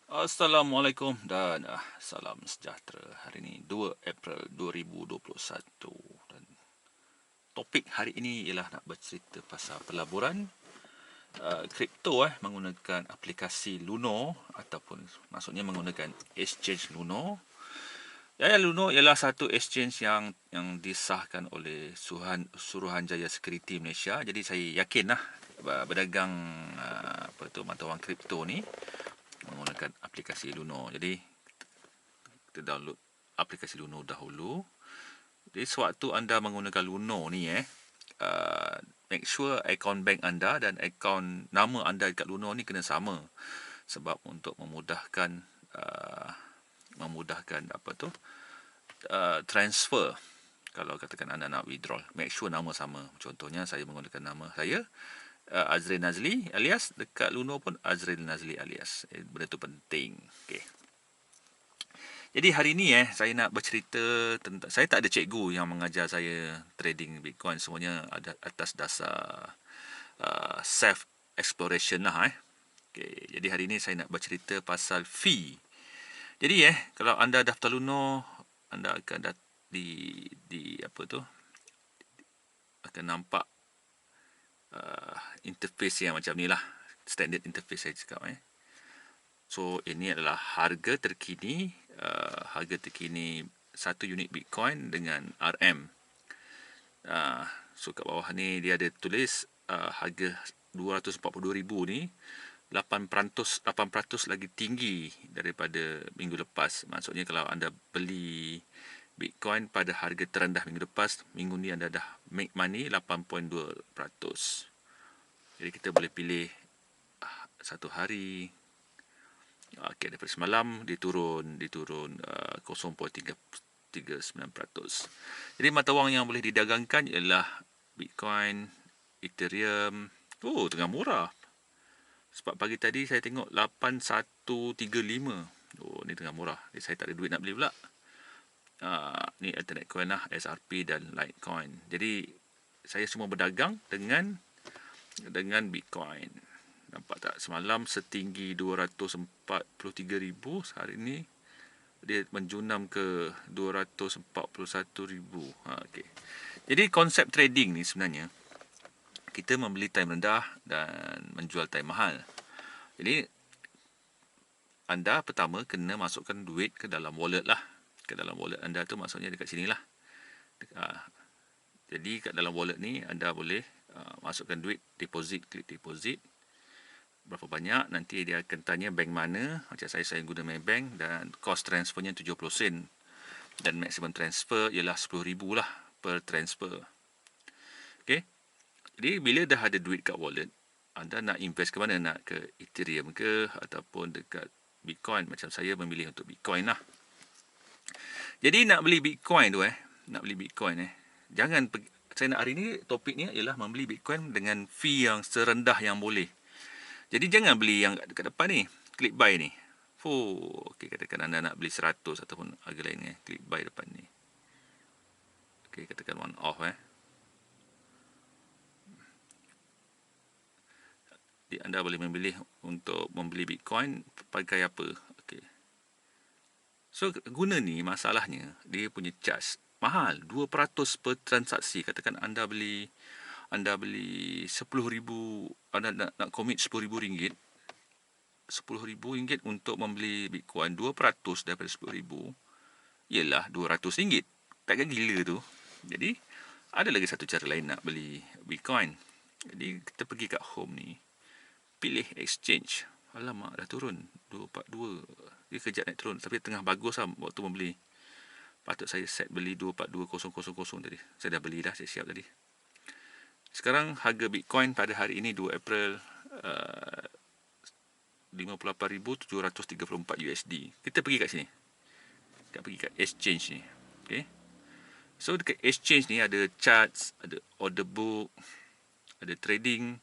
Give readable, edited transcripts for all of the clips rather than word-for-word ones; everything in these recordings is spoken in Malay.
Assalamualaikum dan salam sejahtera. Hari ini 2 April 2021 dan topik hari ini ialah nak bercerita pasal pelaburan kripto menggunakan aplikasi Luno ataupun maksudnya menggunakan exchange Luno. Luno ialah satu exchange yang disahkan oleh Suruhanjaya Security Malaysia. Jadi saya yakinlah berdagang mata wang kripto ni menggunakan aplikasi Luno. Jadi kita download aplikasi Luno dahulu. Jadi sewaktu anda menggunakan Luno ni make sure akaun bank anda dan akaun nama anda dekat Luno ni kena sama. Sebab untuk memudahkan transfer. Kalau katakan anda nak withdraw, make sure nama sama. Contohnya saya menggunakan nama saya Azril Nazli alias, dekat Luno pun Azril Nazli alias. Benda tu penting. Okey. Jadi hari ni saya nak bercerita tentang, saya tak ada cikgu yang mengajar saya trading Bitcoin, semuanya ada atas dasar self exploration lah Okay, jadi hari ni saya nak bercerita pasal fee. Jadi kalau anda daftar Luno, anda akan akan nampak interface yang macam ni lah, standard interface saya cakap So ini adalah harga terkini satu unit Bitcoin dengan RM. So kat bawah ni dia ada tulis harga 242,000 ni 8% lagi tinggi daripada minggu lepas. Maksudnya kalau anda beli Bitcoin pada harga terendah minggu lepas, minggu ni anda dah make money 8.2%. Jadi kita boleh pilih satu hari. Okay, daripada semalam dia turun 0.39%. Jadi mata wang yang boleh didagangkan ialah Bitcoin, Ethereum. Oh, tengah murah. Sebab pagi tadi saya tengok 8135. Oh, ni tengah murah. Jadi saya tak ada duit nak beli pula. Ni alternate coin lah, SRP dan Litecoin. Jadi saya semua berdagang dengan Bitcoin. Nampak tak? Semalam setinggi 243,000. Hari ni dia menjunam ke 241,000. Okay. Jadi konsep trading ni sebenarnya, kita membeli time rendah dan menjual time mahal. Jadi anda pertama kena masukkan duit ke dalam wallet lah. Ke dalam wallet anda tu maksudnya dekat sini lah. Jadi kat dalam wallet ni anda boleh masukkan duit, klik deposit. Berapa banyak, nanti dia akan tanya bank mana. Macam saya guna Maybank dan cost transfernya 70 sen. Dan maksimum transfer ialah 10,000 lah per transfer. Okay. Jadi bila dah ada duit kat wallet, anda nak invest ke mana? Nak ke Ethereum ke ataupun dekat Bitcoin? Macam saya memilih untuk Bitcoin lah. Jadi nak beli Bitcoin tu jangan saya nak hari ni topiknya ialah membeli Bitcoin dengan fee yang serendah yang boleh. Jadi jangan beli yang dekat depan ni, klik buy ni. Okay, katakan anda nak beli 100 ataupun harga lain klik buy depan ni. Okay, katakan one off Jadi anda boleh memilih untuk membeli Bitcoin pakai apa. Okay. So guna ni masalahnya dia punya charge mahal, 2% per transaksi. Katakan anda beli 10,000, anda nak commit RM10,000. RM10,000 untuk membeli Bitcoin, 2% daripada RM10,000 ialah RM200. Takkan gila tu. Jadi ada lagi satu cara lain nak beli Bitcoin. Jadi kita pergi kat home ni, pilih exchange. Alamak, dah turun 242. Dia kejap naik turun, tapi tengah bagus lah waktu membeli. Patut saya set beli 242,000 tadi. Saya dah beli dah, saya siap tadi. Sekarang harga Bitcoin pada hari ini 2 April 58,734 USD. Kita pergi kat sini. Kita pergi kat exchange ni. Okay. So dekat exchange ni ada charts, ada order book, ada trading.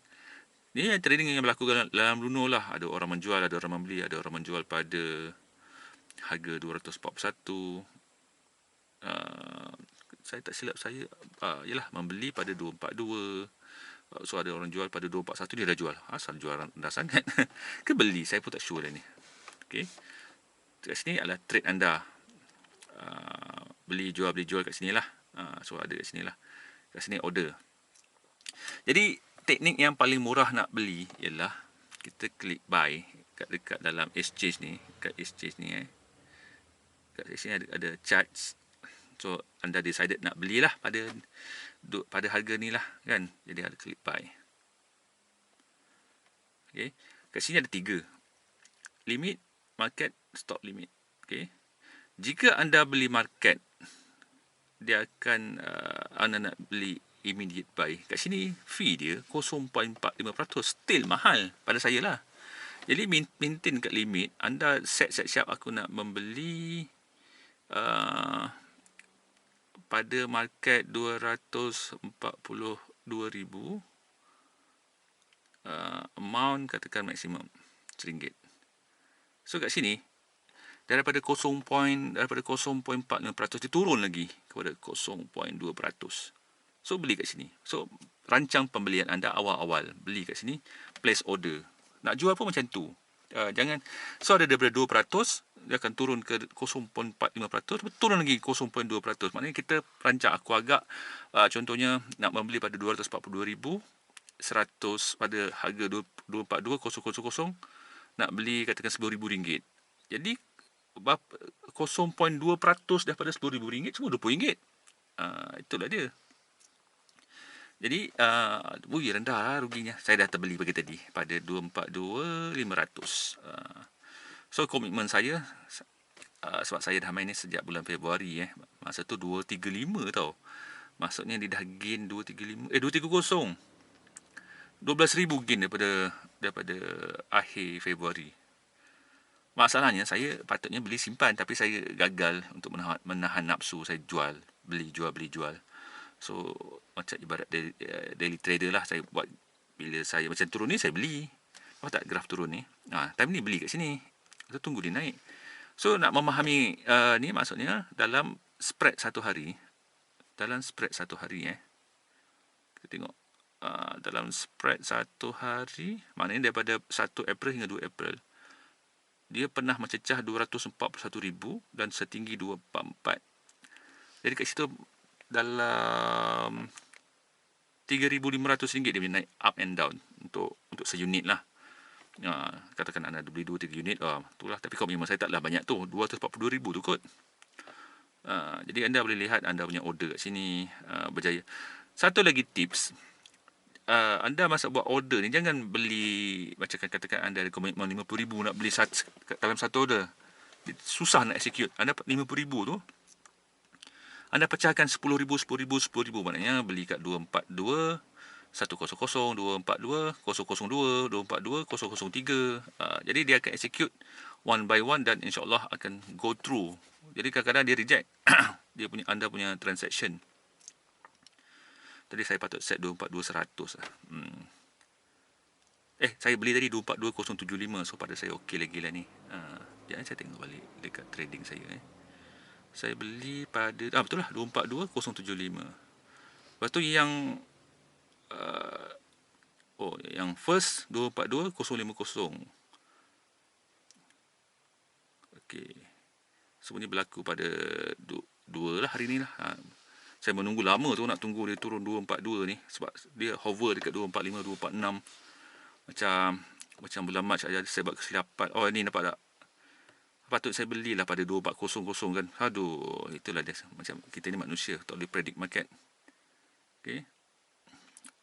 Ni trading yang berlaku dalam Luno lah. Ada orang menjual, ada orang membeli, ada orang menjual pada harga 241. Saya tak silap saya ialah membeli pada 242. So ada orang jual pada 241, dia dah jual. Asal jual rendah sangat. Ke beli, saya pun tak sure dah ni. Okey. Kat sini adalah trade anda. Beli jual kat sini lah. So ada kat sini lah. Kat sini order. Jadi teknik yang paling murah nak beli ialah kita klik buy dekat dalam exchange ni, kat exchange ni kat sini ada charts. So anda decided nak belilah pada harga ni lah kan. Jadi ada klik buy. Okey. Kat sini ada 3. Limit, market, stop limit. Okey. Jika anda beli market, dia akan anda nak beli immediate buy. Kat sini fee dia 0.45%, still mahal pada saya lah. Jadi maintain kat limit, anda set siap aku nak membeli pada market 242,000, amount katakan maksimum RM1. So kat sini daripada 0.45% dia turun lagi kepada 0.2%. So beli kat sini. So rancang pembelian anda awal-awal, beli kat sini, place order. Nak jual pun macam tu. Jangan, so ada daripada 2%, dia akan turun ke 0.45%, turun lagi 0.2%. Maknanya kita rancang, aku agak contohnya nak membeli pada 242,100 pada harga 242,000, nak beli katakan RM10,000. Jadi 0.2% daripada RM10,000 cuma RM20. Itulah dia. Jadi rendah lah ruginya. Saya dah terbeli pagi tadi pada 242,500. So komitmen saya, sebab saya dah main ni sejak bulan Februari masa tu 235 tau. Maksudnya dia dah gain 230 12,000 gain daripada akhir Februari. Masalahnya saya patutnya beli simpan, tapi saya gagal untuk menahan nafsu. Saya beli jual. So macam ibarat daily trader lah. Saya buat, bila saya macam turun ni saya beli. Tak graf turun ni, time ni beli kat sini, kita tunggu dia naik. So nak memahami ni, maksudnya dalam spread satu hari, kita tengok dalam spread satu hari, maknanya daripada 1 April hingga 2 April, dia pernah mencecah 241,000 dan setinggi 244. Jadi kat situ dalam RM3,500 dia naik up and down untuk seunit lah. Katakan anda beli 2-3 unit, itulah. Tapi komitmen saya taklah banyak tu, 242,000 tu kot. Jadi anda boleh lihat anda punya order kat sini berjaya. Satu lagi tips, anda masa buat order ni jangan beli macam katakan anda ada komitmen 50,000 nak beli dalam satu order. Susah nak execute. Anda 50,000 tu, anda pecahkan 10,000, maknanya beli kat 242 100, 242 002, 242 003. Jadi dia akan execute one by one dan insyaAllah akan go through. Jadi kadang-kadang dia reject anda punya transaction. Tadi saya patut set 242,100 lah. Saya beli tadi 242,075. So pada saya okey lagi lah ni. Jangan saya tengok balik dekat trading saya. Saya beli pada betul lah 242,075. Lepas tu yang yang first 242,050. Okey. Sebenarnya berlaku pada 2 lah hari ni lah. Saya menunggu lama tu, nak tunggu dia turun 242 ni, sebab dia hover dekat 245, 246. Macam bulan Mac aja saya buat kesilapan. Ni nampak tak? Patut saya belilah pada 2400 kan. Aduh, itulah dia. Macam kita ni manusia, tak boleh predict market. Okey.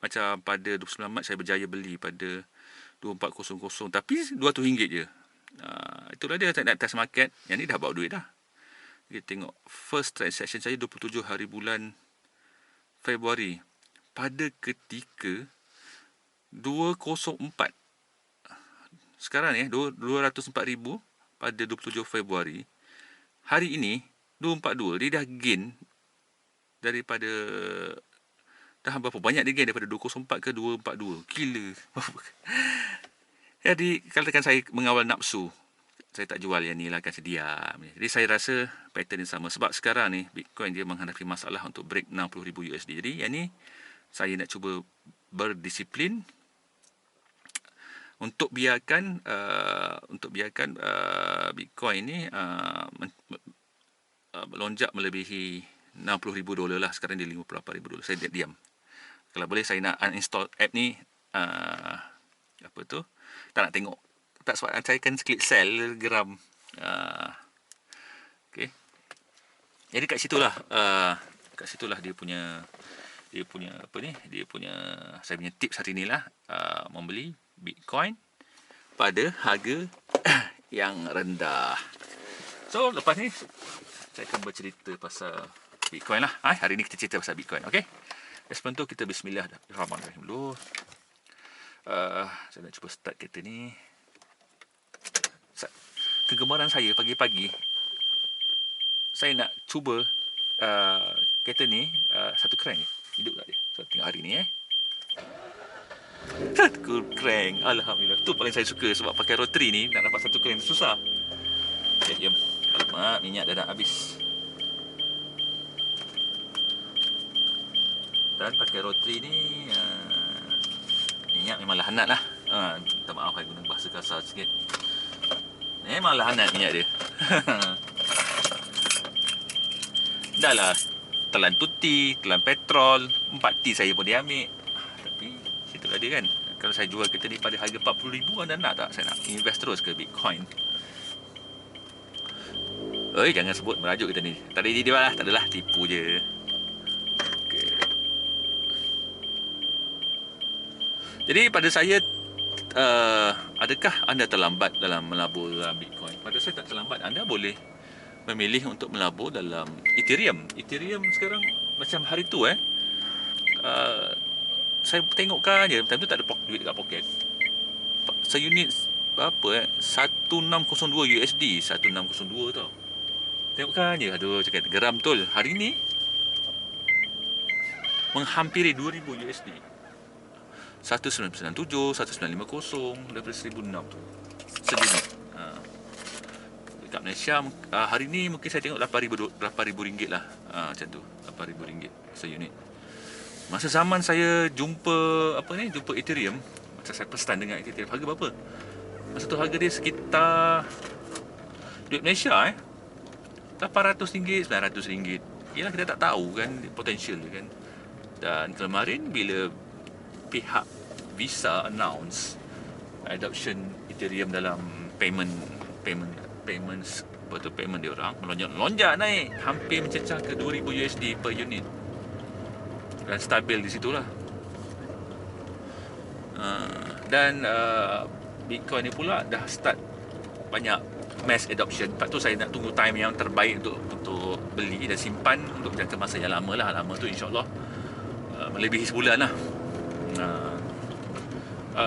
Macam pada 29 Mac saya berjaya beli pada 2400, tapi RM200 je. Itulah dia, saya nak test market. Yang ni dah bawa duit dah. Kita tengok first transaction saya 27 hari bulan Februari. Pada ketika 204. Sekarang ni 204,000 pada 27 Februari. Hari ini 242, dia dah gain daripada, dah berapa banyak dia gain daripada 204 ke 242. Gila. Jadi katakan saya mengawal nafsu, saya tak jual yang ni lah, akan sedia. Jadi saya rasa pattern yang sama. Sebab sekarang ni Bitcoin dia menghadapi masalah untuk break 60,000 USD. Jadi yang ni saya nak cuba berdisiplin untuk biarkan Bitcoin ni melonjak melebihi $60,000 lah. Sekarang dia $58,000. Saya diam. Kalau boleh saya nak uninstall app ni, apa tu, tak nak tengok. Tak, sebab saya akan klik sell, geram. Okay. Jadi kat situlah dia punya apa ni, dia punya, saya punya tips hari ni lah, membeli Bitcoin pada harga yang rendah. So lepas ni saya akan bercerita pasal Bitcoin lah. Hari ni kita cerita pasal Bitcoin. Okay. Sebelum tu kita bismillahirrahmanirrahim dulu. Saya nak cuba start kereta ni. Kegemaran saya pagi-pagi, saya nak cuba kereta ni satu crank je. Hidup tak dia? So tengok hari ni satu crank. Alhamdulillah. Tu paling saya suka, sebab pakai rotary ni nak dapat satu crank susah. Okay, jom. Alamak, minyak dah nak habis. Dan pakai rotary ni minyak memang lahanat lah. Minta maaf saya guna bahasa kasar sikit. Memang lahanat minyak dia. Dah lah, telan tuti, telan petrol, 4T saya pun dia ambil. Tapi situlah dia kan. Kalau saya jual kereta ni pada harga 40,000, anda nak tak saya nak invest terus ke Bitcoin? Jangan sebut merajuk kita ni. Tak ada dia lah, tak adalah, tipu je. Okay. Jadi pada saya, adakah anda terlambat dalam melabur dalam Bitcoin? Pada saya tak terlambat. Anda boleh memilih untuk melabur dalam Ethereum. Ethereum sekarang macam hari tu saya tengokkan je, time tu tak ada duit dekat poket. Seunit apa 1602 USD, 1602 tau. Tengokkan je, aduh cakap geram betul. Hari ni menghampiri 2000 USD. 1997, 1950 daripada 1006 tu. Seunit. Dekat Malaysia hari ni mungkin saya tengok RM8,000 lah. Macam tu, RM8,000 seunit. Masa zaman saya jumpa jumpa Ethereum, masa saya pesan dengan Ethereum, harga berapa? Masa tu harga dia sekitar duit Malaysia RM800, RM900. Yalah, kita tak tahu kan potential dia kan. Dan kemarin bila pihak Visa announce adoption Ethereum dalam payment dia orang, melonjak naik hampir mencecah ke 2000 USD per unit. Dan stabil di situlah. Dan Bitcoin ni pula dah start banyak mass adoption. Lepas tu saya nak tunggu time yang terbaik untuk beli dan simpan untuk jangka masa yang lama lah. Lama tu insyaAllah melebihi sebulan lah.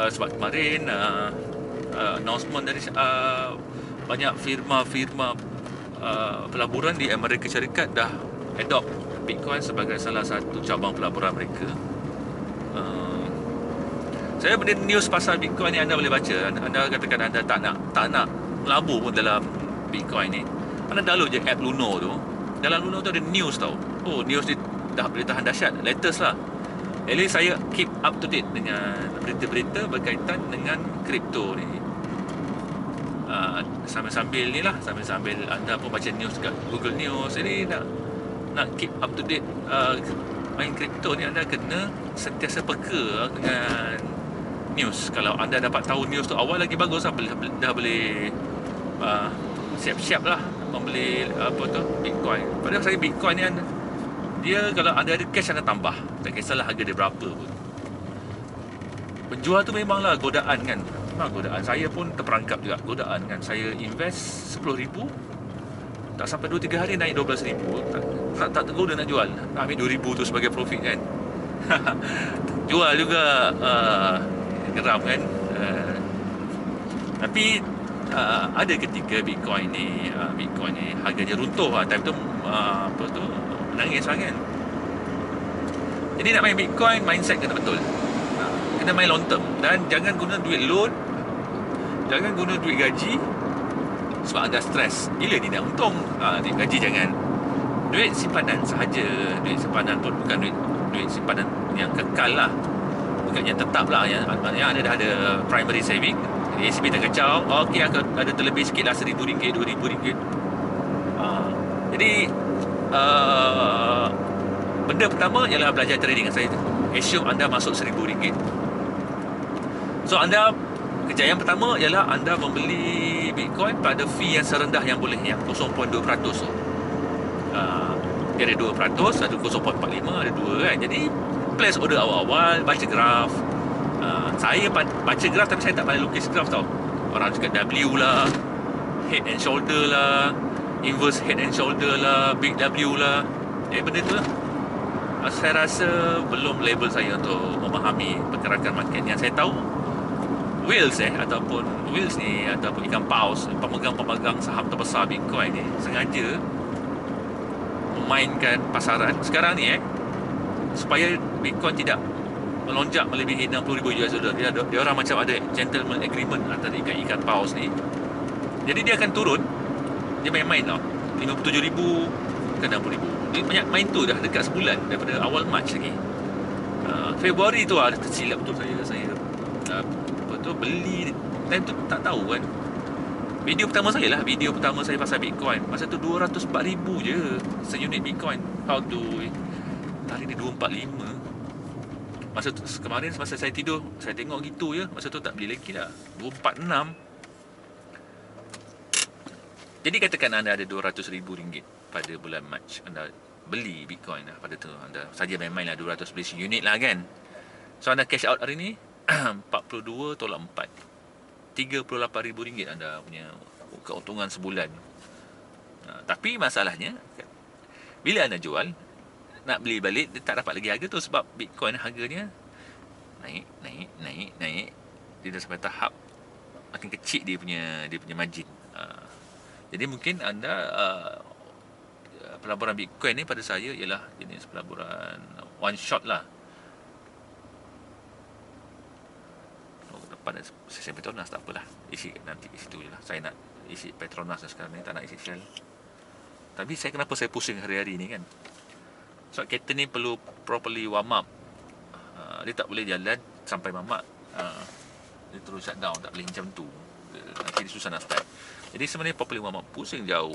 Sebab kemarin announcement dari banyak firma-firma pelaburan di Amerika Syarikat dah adopt Bitcoin sebagai salah satu cabang pelaburan mereka. Saya benda news pasal Bitcoin ni anda boleh baca. Anda katakan anda tak nak melabur pun dalam Bitcoin ni, anda download je app Luno tu. Dalam Luno tu ada news tau. News ni dah boleh tahan dahsyat, latest lah. At least saya keep up to date dengan berita-berita berkaitan dengan kripto ni. Sambil-sambil ni lah, sambil anda pun baca news kat Google News. Jadi nak keep up to date main kripto ni, anda kena sentiasa peka dengan news. Kalau anda dapat tahu news tu awal lagi bagus lah, dah boleh siap-siap lah membeli Bitcoin. Padahal saya Bitcoin ni dia kalau anda ada cash, anda tambah, tak kisahlah harga dia berapa pun. Penjual tu memanglah godaan kan. Memang godaan. Saya pun terperangkap juga godaan kan. Saya invest RM10,000, tak sampai 2-3 hari naik RM12,000. Tak tergoda nak jual, nak ambil RM2,000 tu sebagai profit kan. Jual juga, geram kan. Tapi ada ketika Bitcoin ni harganya runtuh lah. Time tu menangis lah kan. Jadi nak main Bitcoin, mindset kena betul. Kena main long term. Dan jangan guna duit loan, jangan guna duit gaji, sebab anda stres. Bila ni nak untung? Duit gaji jangan. Duit simpanan sahaja. Duit simpanan pun bukan duit simpanan yang kekal lah, bukan yang tetap lah. Yang ada dah ada primary saving, Jadi SB tak kacau. Okey, aku ada terlebih sikit lah, RM1,000, RM2,000. Jadi benda pertama ialah belajar trading. Saya assume anda masuk RM1,000. So anda, kejayaan pertama ialah anda membeli Bitcoin pada fee yang serendah yang boleh, yang 0.2%. So dia ada 2%, ada 0.45, ada 2 kan. Jadi place order awal-awal, baca graf. Saya baca graf tapi saya tak pandai lukis graf tau. Orang cakap W lah, head and shoulder lah, inverse head and shoulder lah, big W lah. Benda tu lah. Saya rasa belum level saya untuk memahami pergerakan market. Yang saya tahu, whales ataupun whales ni, ataupun ikan paus, pemegang-pemegang saham terbesar Bitcoin ni sengaja memainkan pasaran sekarang ni supaya Bitcoin tidak melonjak melebihi $60,000. Dia orang macam ada gentleman agreement antara ikan paus ni. Jadi dia akan turun. Dia main-main tau, 57,000 ke 60,000. Dia banyak main tu dah dekat sebulan, daripada awal Mac lagi. Februari tu ada tersilap betul saya betul beli time tu, tak tahu kan. Video pertama saya pasal Bitcoin. Masa tu 204,000 je seunit Bitcoin. How to, hari ni 245. Masa tu, kemarin semasa saya tidur, saya tengok gitu je. Masa tu tak beli lagi dah, 246. Jadi katakan anda ada RM200,000 pada bulan Mac, anda beli Bitcoin lah. Pada tu anda saja main-main lah, 200 beli unit lah kan. So anda cash out hari ni 42 tolak 4, RM38,000 anda punya keuntungan sebulan. Tapi masalahnya, bila anda jual, nak beli balik, dia tak dapat lagi harga tu. Sebab Bitcoin harganya naik. Dia dah sampai tahap makin kecil dia punya margin. Jadi mungkin anda pelaburan Bitcoin ni pada saya ialah jenis pelaburan one shot lah. Pada sesi Petronas tak apalah, isi nanti isi tu je lah. Saya nak isi Petronas sekarang ni, tak nak isi Shell. Tapi kenapa saya pusing hari-hari ni kan, so kereta ni perlu properly warm up. Dia tak boleh jalan sampai mamak, dia terus shut down. Tak boleh macam tu, nanti dia susah nak start. Jadi sebenarnya properly warm up, pusing jauh.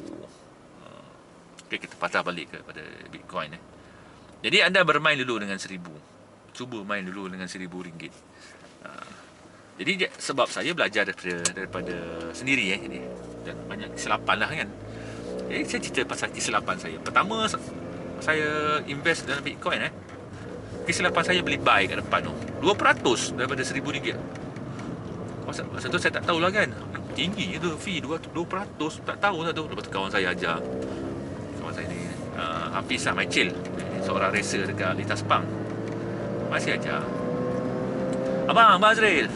Okay, kita patah balik kepada Bitcoin. Jadi anda bermain dulu dengan RM1,000. Cuba main dulu dengan RM1,000. Jadi sebab saya belajar daripada sendiri ni, dan banyak kesilapan lah kan. Jadi saya cerita pasal kesilapan saya. Pertama, saya invest dalam Bitcoin. Kesilapan saya beli buy kat depan tu 2% daripada RM1,000. Masa tu saya tak tahulah kan, tinggi je tu fee 2%. Tak tahu lah tu. Lepas tu kawan saya ajar, kawan saya ni Hafiz Maicil, seorang racer dekat Litas Pang, masih ajar, Abang Azril,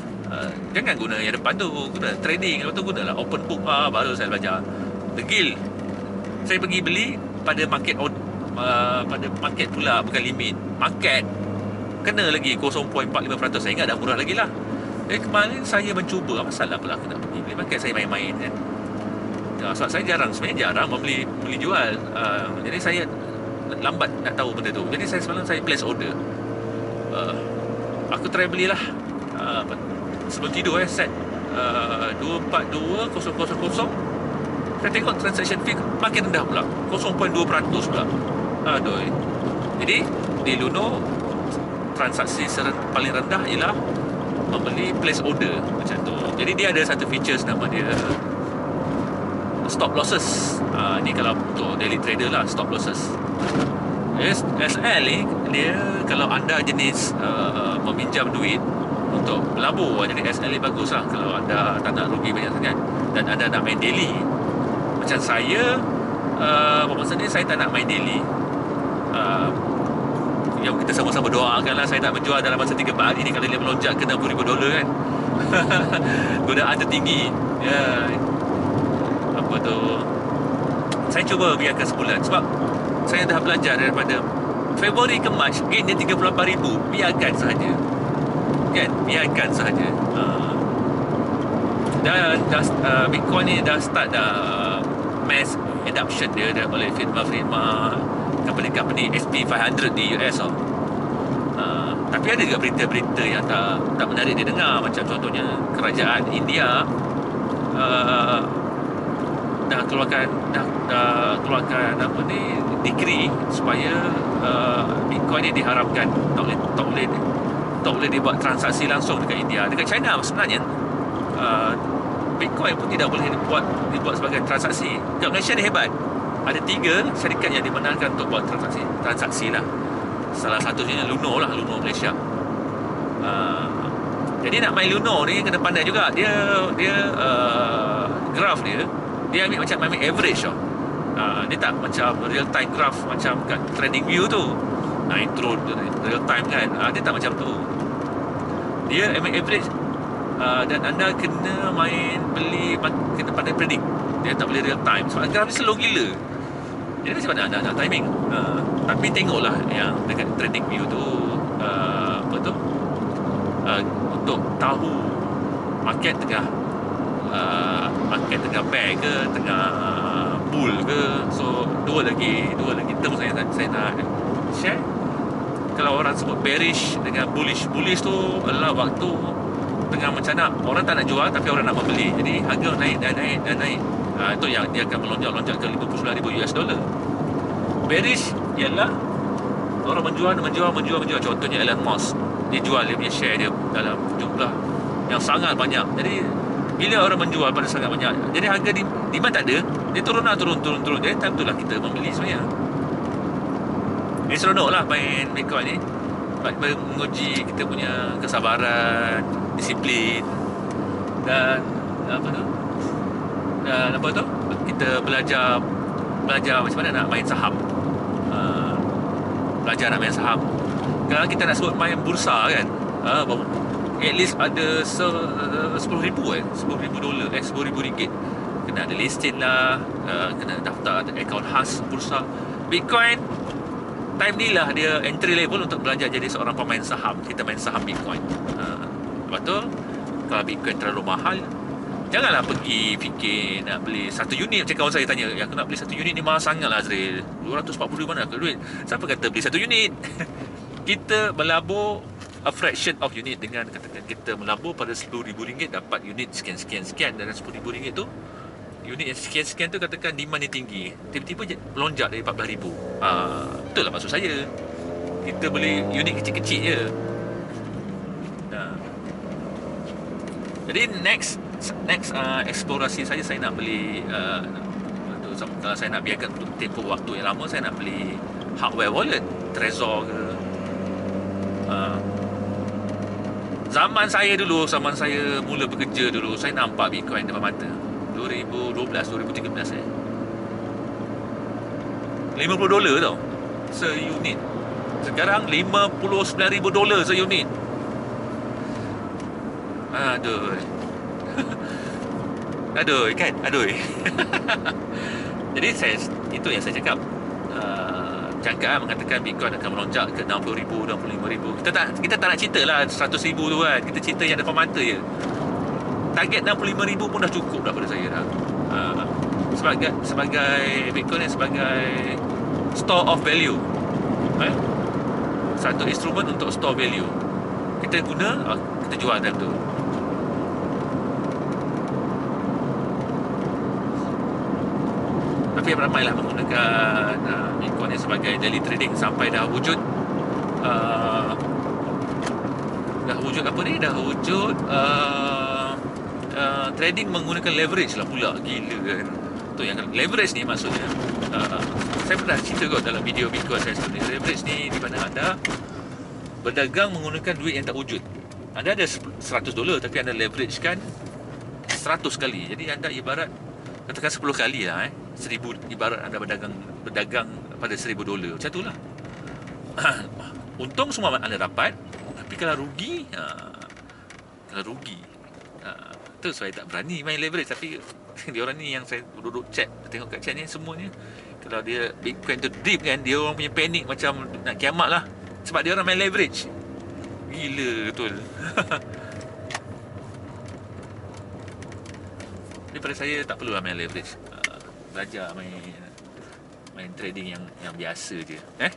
jangan guna yang depan tu, guna trading. Lepas tu gunalah open book. Baru saya belajar. Degil. Saya pergi beli pada market pada market pula, bukan limit. Market kena lagi 0.45%. Saya ingat dah murah lagi lah. Kemarin saya mencuba, apa salah pula aku nak pergi beli market. Saya main-main kan. Sebab saya sebenarnya jarang membeli jual. Jadi saya lambat nak tahu benda tu. Jadi semalam saya place order. Aku try belilah sebelum tidur set 242,000. Saya tengok transaction fee makin rendah pula, 0.2% pula. Aduh. Jadi di Luno, transaksi paling rendah ialah membeli place order macam tu. Jadi dia ada satu features nama dia stop losses. Ni kalau untuk daily trader lah, stop losses. SL ni, dia kalau anda jenis meminjam duit untuk melabur, jadi SL ni bagus lah kalau anda tak nak rugi banyak sangat dan anda nak main daily. Macam saya, masa ni saya tak nak main daily. Yang kita sama-sama doakan lah, saya nak menjual dalam masa 3-4 hari ni. Kalau dia melonjak ke $60,000 kan, godaan tertinggi ya. Apa tu, saya cuba biarkan sebulan. Sebab saya dah belajar daripada Februari ke Mac, gain dia 38,000. Biarkan sahaja kan, biarkan sahaja. Dan Bitcoin ni dah start mass adoption dia oleh firma company SP 500 di US. Tapi ada juga berita-berita yang tak menarik dia dengar. Macam contohnya kerajaan India dah keluarkan apa ni, decree supaya Bitcoin ni diharamkan. Tak boleh dibuat transaksi langsung dekat India. Dekat China sebenarnya Bitcoin pun tidak boleh dibuat sebagai transaksi. Dekat Malaysia ni hebat. Ada 3 syarikat yang dibenarkan untuk buat transaksi lah. Salah satunya Luno Malaysia. Jadi nak main Luno ni kena pandai juga. Dia graph dia ambil macam ambil average tau. Dia tak macam real time graph macam kat trading view tu. Intro real time kan. Dia tak macam tu. Dia ambil average, dan anda kena kena pandai predict. Dia tak boleh real time sebab graph ni slow gila. Jadi macam mana nak timing. Tapi tengoklah yang dekat trading view tu, apa tu, untuk tahu market tengah bear ke, tengah bull ke. So dua lagi term saya nak share. Kalau orang sebut bearish dengan bullish tu adalah waktu tengah mencanak, orang tak nak jual tapi orang nak membeli. Jadi harga naik. Itu yang dia akan melonjak ke 59,000 US dollar. Bearish ialah orang menjual. Contohnya Elon Musk, dia jual dia punya share dia dalam jumlah yang sangat banyak. Jadi bila orang menjual pada sangat banyak, jadi harga demand tak ada, dia turun. Jadi time tu lah kita membeli sebenarnya. Ini seronok lah main Bitcoin ni. Menguji kita punya kesabaran, disiplin, dan apa tu, kita belajar macam mana nak main saham. Belajar nak main saham. Kalau kita nak sebut main bursa kan, at least ada 10,000 $10,000 RM10,000. Kena ada listing lah, kena daftar, ada akaun khas bursa. Bitcoin time ni lah dia entry level untuk belajar jadi seorang pemain saham. Kita main saham Bitcoin. Lepas tu, kalau Bitcoin terlalu mahal, janganlah pergi fikir nak beli 1 unit. Macam kawan saya tanya, aku nak beli 1 unit ni mahal sangat lah Azril, 240 mana ke duit. Siapa kata beli 1 unit? Kita melabur a fraction of unit. Dengan katakan kita melabur pada RM10,000 dapat unit sekian. Dan RM10,000 tu, unit yang sekian tu katakan demand ni tinggi, tiba-tiba melonjak dari RM14,000. Betul lah maksud saya. Kita beli unit kecil-kecil je. Jadi next eksplorasi saya nak beli, kalau saya nak biarkan untuk tempoh waktu yang lama, saya nak beli hardware wallet, Trezor ke. Zaman saya mula bekerja dulu, saya nampak Bitcoin depan mata 2012, 2013 $50 tau seunit. Sekarang $59,000 seunit. Aduh kan. Jadi itu yang saya cakap. Jangkaan mengatakan Bitcoin akan melonjak ke 60,000, 65,000. Kita tak nak cerita lah 100,000 tu kan. Kita cerita yang depan mata je. Target 65,000 pun dah cukup dah pada saya dah. Sebagai Bitcoin ni sebagai store of value. Satu instrumen untuk store value. Kita guna, kita jual time tu. Tapi ramailah menggunakan Bitcoin ni sebagai daily trading sampai dah wujud trading menggunakan leverage lah pula. Gila kan. Tu yang leverage ni maksudnya, saya pernah cerita kot dalam video Bitcoin saya sebelum ni. Leverage ni di mana anda berdagang menggunakan duit yang tak wujud. Anda ada $100 tapi anda leverage kan 100 kali. Jadi anda ibarat katakan 10 kali lah 1,000, ibarat anda berdagang pada $1,000. Macam tu lah. Untung semua anda dapat. Tapi kalau rugi, tu saya tak berani main leverage. Tapi diorang ni yang saya duduk chat, tengok kat chat ni semuanya, kalau dia Bitcoin tu dip kan, dia orang punya panik macam nak kiamat lah. Sebab dia orang main leverage. Gila betul. Daripada saya tak perlulah main leverage. Belajar main trading yang biasa je. Okay.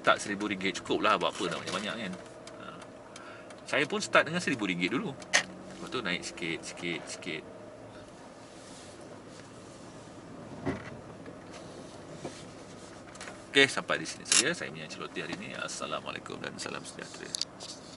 start RM1,000 cukup lah, buat apa nak banyak-banyak kan. Saya pun start dengan RM1,000 dulu, lepas tu naik sikit. Okey, sampai di sini saja saya punya celoteh hari ini. Assalamualaikum dan salam sejahtera.